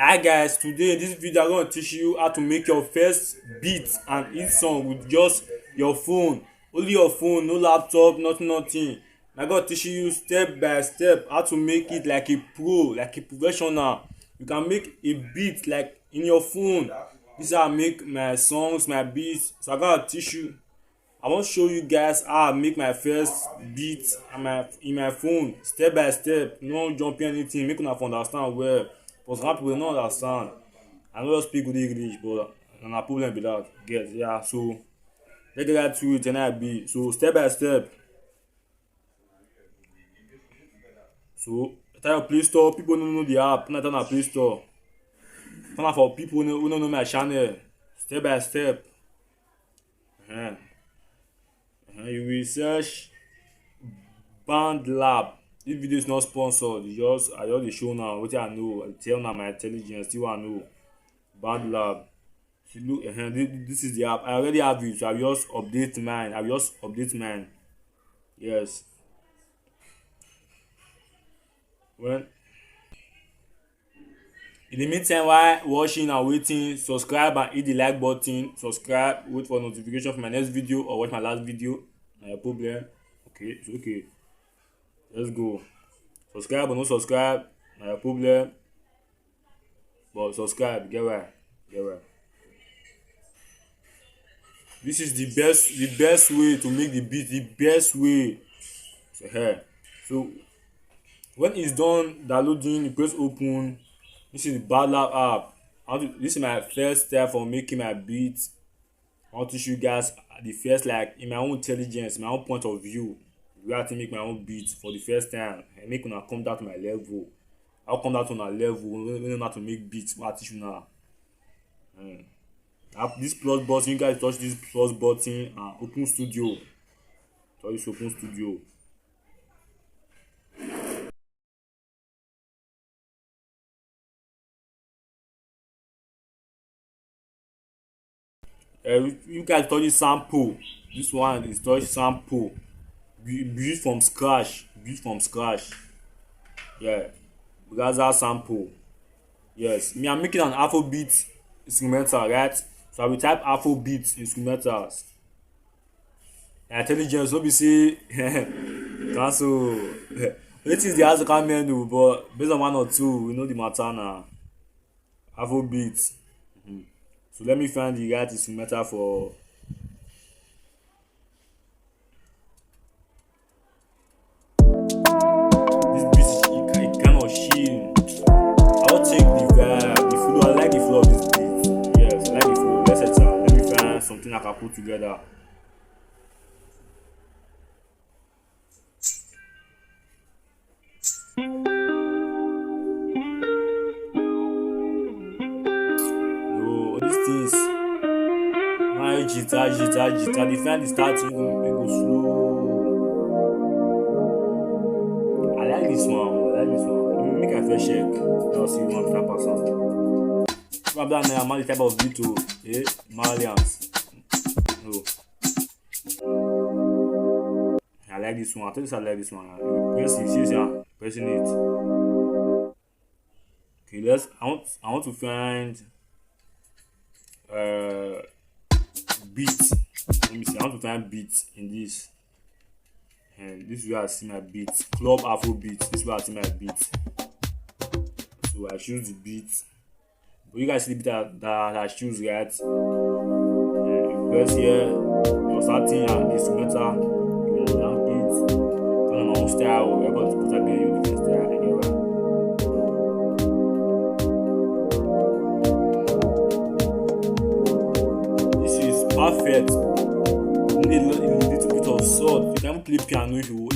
Hi guys, today in this video I'm gonna teach you how to make your first beat and hit song with just your phone. Only your phone, no laptop, nothing. I'm gonna teach you step by step how to make it like a pro, like a professional. You can make a beat like in your phone. This is how I make my songs, my beats. So I'm gonna teach you. I wan show you guys how I make my first beat and in my phone step by step. No jumping anything, make una for understand well. But some people no understand. I no just speak good English, but na problem be that. Get yeah. So let's get right to it and I be. So step by step. So enter your Play Store. People no know the app. Not on Play Store. Turn for people who no know my channel. Step by step. Uh-huh. You will search bandlap. This video is not sponsored. I just dey show now wetin I know. I tell now my intelligence. Still I know. Bandlap. See look, this is the app. I already have it, so I will just update mine. Yes. Well, in the meantime, while watching and waiting, subscribe and hit the like button. Subscribe, wait for notification for my next video or watch my last video. No problem. Okay, it's okay. Let's go. Subscribe or no subscribe, no problem. But subscribe, get right. This is the best way to make the beat, the best way. So here. So when it's done downloading, you press open. This is the bandlap app. This is my first step for making my beat. I want to show you guys the first, like in my own intelligence, my own point of view. We have to make my own beat for the first time and make una come down to my level. I'll come down to my level. We know how to make beats. I teach you now. This plus button, you guys touch this plus button and open studio. Touch this open studio. You guys touch this sample. This one is touch sample. Build from scratch. Yeah. Browser sample. Yes. Me, I'm making an Afrobeat instrumental, right? So I will type Afrobeat instrumentals. Intelligence, no be say cancel. Wetin is the answer come menu, but based on one or two, we know the matter now. Afrobeat. So let me find the right instrumental for. This beat it kind of chill. I'll take the vibe, the flow. I like the flow of this beat. Yes, I like the flow. Let's enter. Let me find something I can put together. No, all these things. My guitar. The find the starting go slow. I like this one. Make a fair check. Now see 100%. Probably now I'm the type of beat to Malians. No. I like this one. I tell you I like this one. Press it, see, pressing it. Okay, I want to find beat. Let me see. I want to find beat in this. And this is where I see my beat. Club Afro beat. This is where I see my beat. So I choose the beat. But you guys see the beat that I choose, right? You press here. You're starting and instrumental. You know it. Kind of my own style. Everybody put up your different style. Anyway. This is perfect. A little bit of salt. You can play piano if you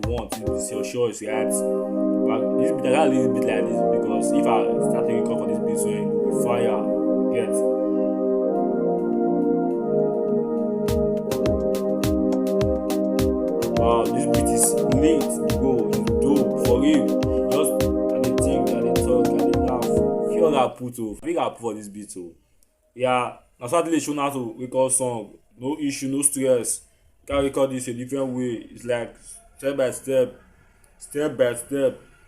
want. It's your choice, right? But this beat I got a little bit like this because if I start taking call for this beat, so it will be fire. Get. Wow, this beat is lit, bro. It's dope for real. Just and they think and they talk and they laugh. Feel that I think I put for this beat too. Yeah, that's why they show how to record song. No issue, no stress. You can record this a different way. It's like step by step.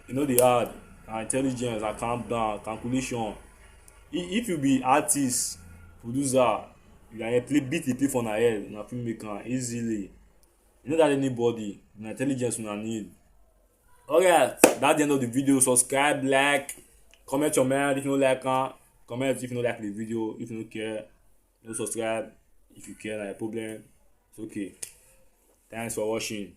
You know the hard. intelligence and calm down calculation. If you be artist producer you can play beat the play for na head na fit make am easily. You no that anybody na intelligence una need. Alright, that's the end of the video. Subscribe, like, comment your mind if you no like am, comment if you no like the video. If you no care, no subscribe. If you care, na your problem. It's okay. Thanks for watching.